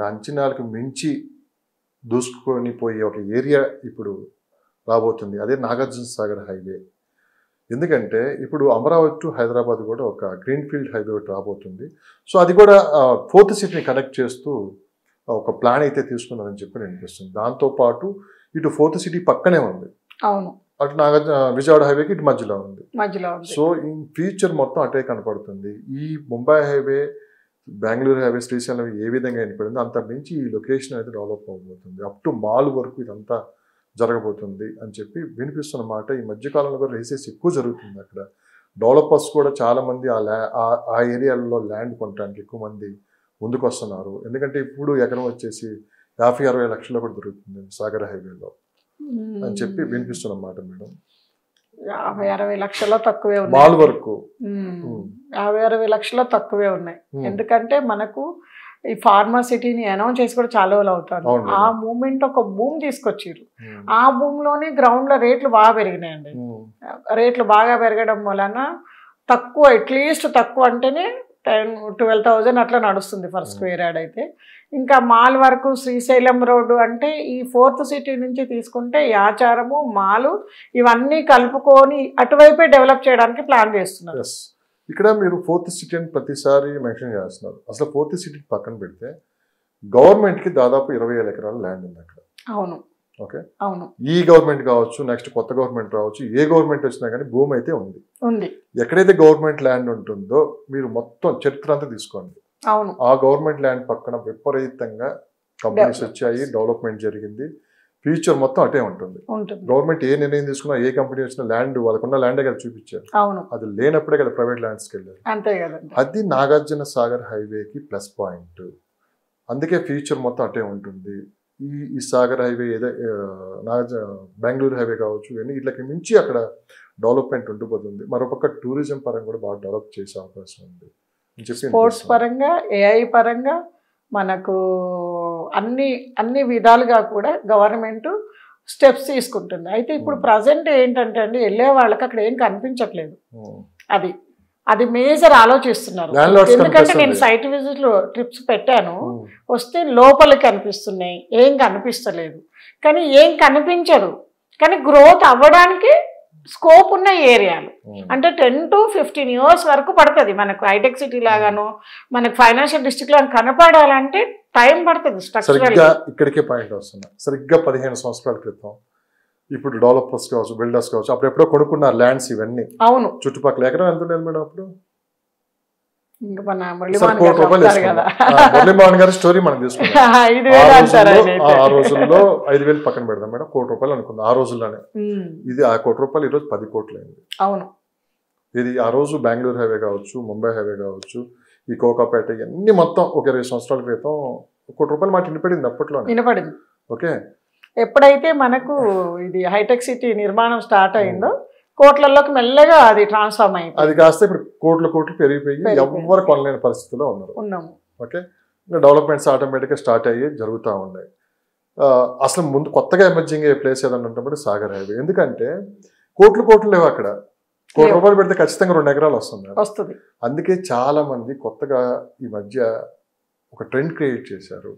అంచనాలకు మించి దూసుకొని పోయే ఒక ఏరియా ఇప్పుడు రాబోతుంది. అదే నాగార్జున సాగర్ హైవే. ఎందుకంటే ఇప్పుడు అమరావతి టు హైదరాబాద్ కూడా ఒక గ్రీన్ఫీల్డ్ హైవే ఒకటి రాబోతుంది. సో అది కూడా 4th సిటీని కనెక్ట్ చేస్తూ ఒక ప్లాన్ అయితే తీసుకున్నారని చెప్పి అనిపిస్తుంది. దాంతోపాటు ఇటు 4th సిటీ పక్కనే ఉంది. అవును, అటు విజయవాడ హైవేకి ఇటు మధ్యలో ఉంది. సో ఇన్ ఫ్యూచర్ మొత్తం అటే కనపడుతుంది. ఈ ముంబై హైవే, బెంగళూరు హైవే, శ్రీశైలం ఏ విధంగా ఏర్పడిందో అంత మించి ఈ లొకేషన్ అనేది డెవలప్ అవబోతుంది. అప్ టు మాల్ వరకు ఇదంతా జరగబోతుంది అని చెప్పి వినిపిస్తున్న మాట. ఈ మధ్యకాలంలో కూడా రేసెస్ ఎక్కువ జరుగుతుంది. అక్కడ డెవలపర్స్ కూడా చాలామంది ఆ ఏరియాలలో ల్యాండ్ కొనడానికి ఎక్కువ మంది ముందుకు వస్తున్నారు. ఎందుకంటే ఇప్పుడు ఎకరం వచ్చేసి 50-60 లక్షల్లో కూడా దొరుకుతుంది సాగర్ హైవేలో అని చెప్పి వినిపిస్తున్నమాట మేడం. 50-60 లక్షల్లో తక్కువే ఉన్నాయి. మాల్ వరకు 50-60 లక్షల్లో తక్కువే ఉన్నాయి. ఎందుకంటే మనకు ఈ ఫార్మాసిటీని అనౌన్స్ చేసి కూడా చాలా రోజులు అవుతారు. ఆ మూమెంట్ ఒక భూమి తీసుకొచ్చారు. ఆ భూమిలోనే గ్రౌండ్ లో రేట్లు బాగా పెరిగినాయండి. రేట్లు బాగా పెరగడం వలన తక్కువ, అట్లీస్ట్ తక్కువ అంటేనే 10-12,000 అట్లా నడుస్తుంది ఫర్ స్క్వేర్ యార్డ్ అయితే. ఇంకా మాల్ వరకు శ్రీశైలం రోడ్డు అంటే ఈ 4th సిటీ నుంచి తీసుకుంటే ఆచారము, మాలు ఇవన్నీ కలుపుకొని అటువైపే డెవలప్ చేయడానికి ప్లాన్ చేస్తున్నారు. ఇక్కడ మీరు 4th సిటీ అని ప్రతిసారి మెన్షన్ చేస్తున్నారు. అసలు 4th సిటీ పక్కన పెడితే గవర్నమెంట్కి దాదాపు 20,000 ఎకరాల ల్యాండ్ ఉంది అక్కడ. అవును, ఓకే, అవును. ఈ గవర్నమెంట్ కావచ్చు, నెక్స్ట్ కొత్త గవర్నమెంట్ రావచ్చు, ఏ గవర్నమెంట్ వచ్చినా కానీ భూమి అయితే ఉంది. ఎక్కడైతే గవర్నమెంట్ ల్యాండ్ ఉంటుందో మీరు మొత్తం చరిత్ర అంతా తీసుకోండి. అవును, ఆ గవర్నమెంట్ ల్యాండ్ పక్కన విపరీతంగా కంపెనీస్ వచ్చాయి, డెవలప్మెంట్ జరిగింది. ఫ్యూచర్ మొత్తం అటే ఉంటుంది. గవర్నమెంట్ ఏ నిర్ణయం తీసుకున్నా, ఏ కంపెనీ వచ్చినా ల్యాండ్ వాళ్ళకున్న ల్యాండే కదా చూపించారు. అది లేనప్పుడే కదా ప్రైవేట్ ల్యాండ్స్కి వెళ్ళారు. అది నాగార్జున సాగర్ హైవేకి ప్లస్ పాయింట్. అందుకే ఫ్యూచర్ మొత్తం అటే ఉంటుంది. ఈ సాగర్ హైవే ఏదో బెంగళూరు హైవే కావచ్చు, ఇవన్నీ వీటికి మించి అక్కడ డెవలప్మెంట్ ఉండిపోతుంది. మరొక టూరిజం పరంగా కూడా బాగా డెవలప్ చేసే అవకాశం ఉంది. స్పోర్ట్స్ పరంగా, ఏఐ పరంగా మనకు అన్ని విధాలుగా కూడా గవర్నమెంట్ స్టెప్స్ తీసుకుంటుంది. అయితే ఇప్పుడు ప్రజెంట్ ఏంటంటే అండి, వెళ్ళే వాళ్ళకి అక్కడ ఏం కనిపించట్లేదు. అది మేజర్ ఆలోచిస్తున్నారు. ఎందుకంటే నేను సైట్ విజిట్ ట్రిప్స్ పెట్టాను, వస్తే లోపలికి కనిపిస్తున్నాయి, ఏం కనిపిస్తలేదు. కానీ ఏం కనిపించదు, కానీ గ్రోత్ అవ్వడానికి స్కోప్ ఉన్న ఏరియాలు. అంటే 10 to 15 years వరకు పడుతుంది. మనకు హైటెక్ సిటీ లాగాను, మనకు ఫైనాన్షియల్ డిస్ట్రిక్ట్ లాగా కనపడాలంటే టైం పడుతుంది. ఇక్కడికే పాయింట్ వస్తున్నా. సరిగ్గా 15 సంవత్సరాల క్రితం ఇప్పుడు డెవలపర్స్ కావచ్చు, బిల్డర్స్ కావచ్చు, అప్పుడు ఎప్పుడో కొనుక్కున్నారు ల్యాండ్స్ ఇవన్నీ. అవును, చుట్టుపక్కల ఎకరం ఎంత ఉండేది మేడం అప్పుడు? మురళీమోహన్ గారి స్టోరీ మనం తీసుకున్నాం. ఆ రోజుల్లో 5,000 పక్కన పెడదాం మేడం, ₹1,00,00,000 అనుకుందాం ఆ రోజుల్లోనే. ఇది ఆ ₹1,00,00,000 ఈరోజు 10 కోట్లు అయింది. అవును, ఇది ఆ రోజు బెంగళూరు హైవే కావచ్చు, ముంబై హైవే కావచ్చు, ఈ కోకాపేట ఇవన్నీ మొత్తం ఒక 20 సంవత్సరాల క్రితం ₹1,00,00,000 మాట వినపడింది అప్పట్లో. ఓకే, ఎప్పుడైతే మనకు ఇది హైటెక్ సిటీ నిర్మాణం స్టార్ట్ అయిందో కోట్లలోకి మెల్లగా అది ట్రాన్స్ఫార్మ్ అయింది. అది కాస్త ఇప్పుడు కోట్లు పెరిగిపోయి ఎవరు కొనలేని పరిస్థితిలో ఉన్నాము. ఓకే, ఇంకా డెవలప్మెంట్స్ ఆటోమేటిక్గా స్టార్ట్ అయ్యి జరుగుతూ ఉన్నాయి. అసలు ముందు కొత్తగా ఎమర్జింగ్ అయ్యే ప్లేస్ ఏదన్నా ఉంటే సాగర్ హైవే. ఎందుకంటే కోట్లు లేవు అక్కడ. ₹1,00,00,000 పెడితే ఖచ్చితంగా 2 ఎకరాలు వస్తుంది. అందుకే చాలా మంది కొత్తగా ఈ మధ్య ఒక ట్రెండ్ క్రియేట్ చేశారు.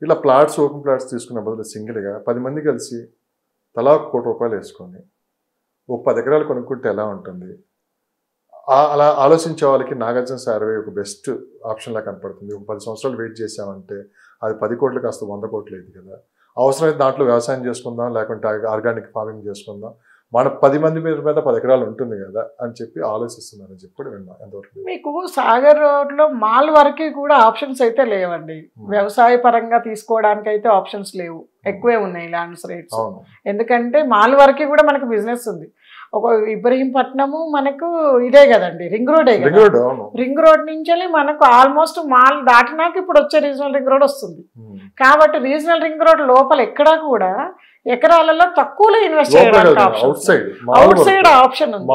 ఇలా ప్లాట్స్, ఓపెన్ ప్లాట్స్ తీసుకున్న బదులు సింగిల్గా 10 మంది కలిసి తలా ₹1,00,00,000 వేసుకొని 10 ఎకరాలు కొనుక్కుంటే ఎలా ఉంటుంది? అలా ఆలోచించే వాళ్ళకి నాగార్జున సాగర్ ఒక బెస్ట్ ఆప్షన్లా కనపడుతుంది. 10 సంవత్సరాలు వెయిట్ చేసామంటే అది 10 కోట్లు కాస్త 100 కోట్లు అయింది కదా. అవసరమైతే దాంట్లో వ్యవసాయం చేసుకుందాం, లేకుంటే ఆర్గానిక్ ఫార్మింగ్ చేసుకుందాం, మన 10 మంది మీద 10 ఎకరాలు ఉంటుంది కదా అని చెప్పి ఆలోచిస్తున్నారని చెప్పి కూడా విన్నా. ఎంతవరకు మీకు సాగర్ రోడ్లో మాల్ వరకు కూడా ఆప్షన్స్ అయితే లేవండి. వ్యవసాయ పరంగా తీసుకోవడానికి అయితే ఆప్షన్స్ లేవు, ఎక్కువే ఉన్నాయి ల్యాండ్స్ రేట్స్. ఎందుకంటే మాల్ వరకు కూడా మనకు బిజినెస్ ఉంది. ఒక ఇబ్రహీంపట్నము మనకు ఇదే కదండి, రింగ్ రోడే కదా. రింగ్ రోడ్ నుంచి మనకు ఆల్మోస్ట్ మాల్ దాటినాక ఇప్పుడు వచ్చే రీజనల్ రింగ్ రోడ్ వస్తుంది. కాబట్టి రీజనల్ రింగ్ రోడ్ లోపల ఎక్కడా కూడా ఎకరాలలో తక్కువలో ఇన్వెస్ట్ చేయడానికి అవుట్ సైడ్ ఆప్షన్ ఉంది.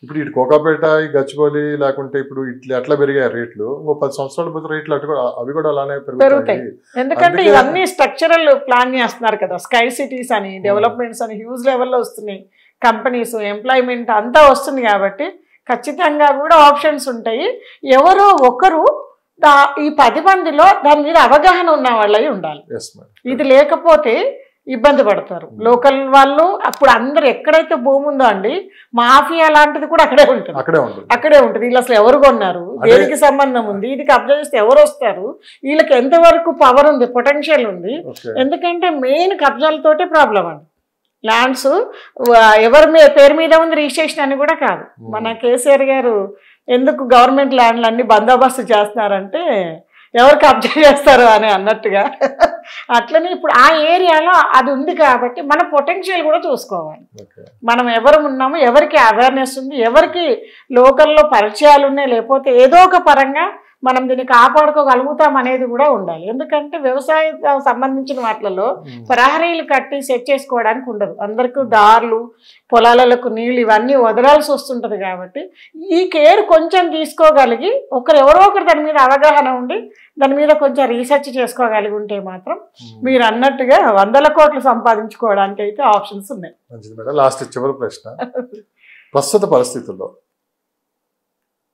ఇప్పుడు ఇటు కోకాపేట, గచ్చిబౌలి, లేకుంటే ఇప్పుడు ఇట్లా ఎట్లా పెరిగాయి రేట్లు, ఇంకో 10 సంవత్సరాల పోతే రేట్లు అవి కూడా అలానే పెరుగుతాయి. ఎందుకంటే ఇవన్నీ స్ట్రక్చరల్ ప్లాన్ చేస్తున్నారు కదా. స్కై సిటీస్ అని, డెవలప్మెంట్స్ అని హ్యూజ్ లెవెల్లో వస్తున్నాయి. కంపెనీస్, ఎంప్లాయ్మెంట్ అంతా వస్తుంది. కాబట్టి ఖచ్చితంగా కూడా ఆప్షన్స్ ఉంటాయి. ఎవరో ఒకరు ఈ 10 మందిలో దాని మీద అవగాహన ఉన్న వాళ్ళై ఉండాలి. Yes madam. ఇది లేకపోతే ఇబ్బంది పడతారు లోకల్ వాళ్ళు. అప్పుడు అందరు ఎక్కడైతే భూమి ఉందో అండి, మాఫియా లాంటిది కూడా అక్కడే ఉంటుంది, అక్కడే ఉంటుంది. వీళ్ళు అసలు ఎవరు కొన్నారు, దేనికి సంబంధం ఉంది, ఇది కబ్జా చేస్తే ఎవరు వస్తారు, వీళ్ళకి ఎంతవరకు పవర్ ఉంది, పొటెన్షియల్ ఉంది. ఎందుకంటే మెయిన్ కబ్జాలతోటే ప్రాబ్లం అండి. ల్యాండ్స్ ఎవరి పేరు మీద ఉంది రిజిస్ట్రేషన్ అని కూడా కాదు. మన కేసీఆర్ గారు ఎందుకు గవర్నమెంట్ ల్యాండ్లు అన్ని బందోబస్తు చేస్తున్నారంటే ఎవరు కబ్జా చేస్తారు అని అన్నట్టుగా. అట్లనే ఇప్పుడు ఆ ఏరియాలో అది ఉంది కాబట్టి మన పొటెన్షియల్ కూడా చూసుకోవాలి. మనం ఎవరు ఉన్నామో, ఎవరికి అవేర్నెస్ ఉంది, ఎవరికి లోకల్లో పరిచయాలు ఉన్నాయి, లేకపోతే ఏదో ఒక పరంగా మనం దీన్ని కాపాడుకోగలుగుతాం అనేది కూడా ఉండాలి. ఎందుకంటే వ్యవసాయం సంబంధించిన వాటిలలో ప్రహరీలు కట్టి సెట్ చేసుకోవడానికి ఉండదు. అందరికీ దారులు, పొలాలకు నీళ్ళు ఇవన్నీ వదలాల్సి వస్తుంటుంది. కాబట్టి ఈ కేర్ కొంచెం తీసుకోగలిగి ఎవరో ఒకరు దాని మీద అవగాహన ఉండి దాని మీద కొంచెం రీసెర్చ్ చేసుకోగలిగి ఉంటే మాత్రం మీరు అన్నట్టుగా 100 కోట్లు సంపాదించుకోవడానికి అయితే ఆప్షన్స్ ఉన్నాయి. మంచిది మేడం. లాస్ట్ చివరి ప్రశ్న, ప్రస్తుత పరిస్థితుల్లో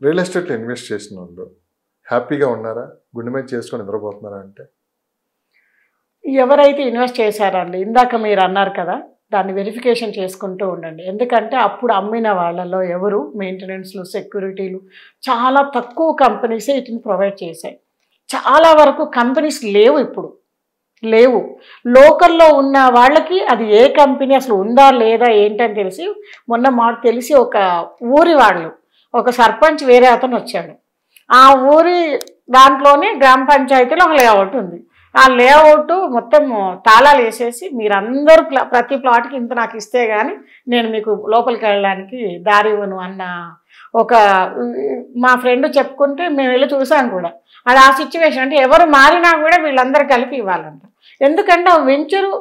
రియల్ ఎస్టేట్ ఇన్వెస్ట్ చేసిన వాళ్ళు హ్యాపీగా ఉన్నారా, గుండె మీద చేసుకొని నిద్రపోతున్నారా? అంటే ఎవరైతే ఇన్వెస్ట్ చేశారండి, ఇందాక మీరు అన్నారు కదా, దాన్ని వెరిఫికేషన్ చేసుకుంటూ ఉండండి. ఎందుకంటే అప్పుడు అమ్మిన వాళ్ళలో ఎవరు మెయింటెనెన్స్లు, సెక్యూరిటీలు చాలా తక్కువ కంపెనీసే వీటిని ప్రొవైడ్ చేశాయి. చాలా వరకు కంపెనీస్ లేవు, ఇప్పుడు లేవు. లోకల్లో ఉన్న వాళ్ళకి అది ఏ కంపెనీ అసలు ఉందా లేదా ఏంటని తెలిసి, మొన్న మాకు తెలిసి ఒక ఊరి వాళ్ళు, ఒక సర్పంచ్ వేరే అతను వచ్చాడు. ఆ ఊరి దాంట్లోనే గ్రామ పంచాయతీలో ఒక లేఅవుట్ ఉంది. ఆ లేఅవుట్ మొత్తం తాళాలు వేసేసి మీరందరూ ప్రతి ప్లాట్కి ఇంత నాకు ఇస్తే కానీ నేను మీకు లోపలికి వెళ్ళడానికి దారి ఇవ్వను అన్న ఒక మా ఫ్రెండ్ చెప్పుకుంటే మేము వెళ్ళి చూసాం కూడా. అది ఆ సిచ్యువేషన్. అంటే ఎవరు మారినా కూడా వీళ్ళందరూ కలిపి ఇవ్వాలంట. ఎందుకంటే వెంచరు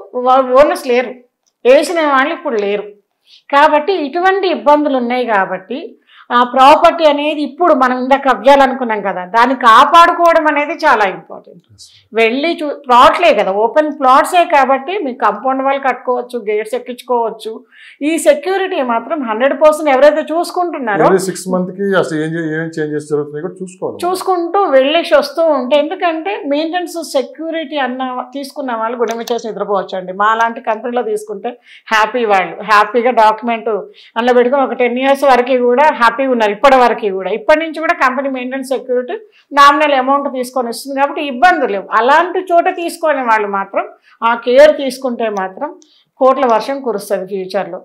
ఓనర్స్ లేరు, వేసిన వాళ్ళు ఇప్పుడు లేరు. కాబట్టి ఇటువంటి ఇబ్బందులు ఉన్నాయి. కాబట్టి ఆ ప్రాపర్టీ అనేది ఇప్పుడు మనం ఇందాక కబ్జాలు అనుకున్నాం కదా, దాన్ని కాపాడుకోవడం అనేది చాలా ఇంపార్టెంట్. వెళ్ళి ప్లాట్లే కదా, ఓపెన్ ప్లాట్సే కాబట్టి మీకు కాంపౌండ్ వాళ్ళు కట్టుకోవచ్చు, గేట్స్ ఎక్కించుకోవచ్చు. ఈ సెక్యూరిటీ మాత్రం 100% ఎవరైతే చూసుకుంటున్నారో చూసుకుంటూ వెళ్ళేసి వస్తూ ఉంటే, ఎందుకంటే మెయింటెనెన్స్ సెక్యూరిటీ తీసుకున్న వాళ్ళు గుణమి చేసి నిద్రపోవచ్చు అండి. మా లాంటి కంపెనీలో తీసుకుంటే వాళ్ళు హ్యాపీగా డాక్యుమెంట్ అందులో పెట్టుకుని ఒక 10 years వరకు కూడా హ్యాపీగా ఉన్నారు. ఇప్పటి నుంచి కూడా company maintenance security nominal amount తీసుకొని వస్తుంది కాబట్టి ఇబ్బందులు లేవు. అలాంటి చోట తీసుకునే వాళ్ళు మాత్రం ఆ కేర్ తీసుకుంటే మాత్రం కోట్ల వర్షం కురుస్తుంది ఫ్యూచర్లో.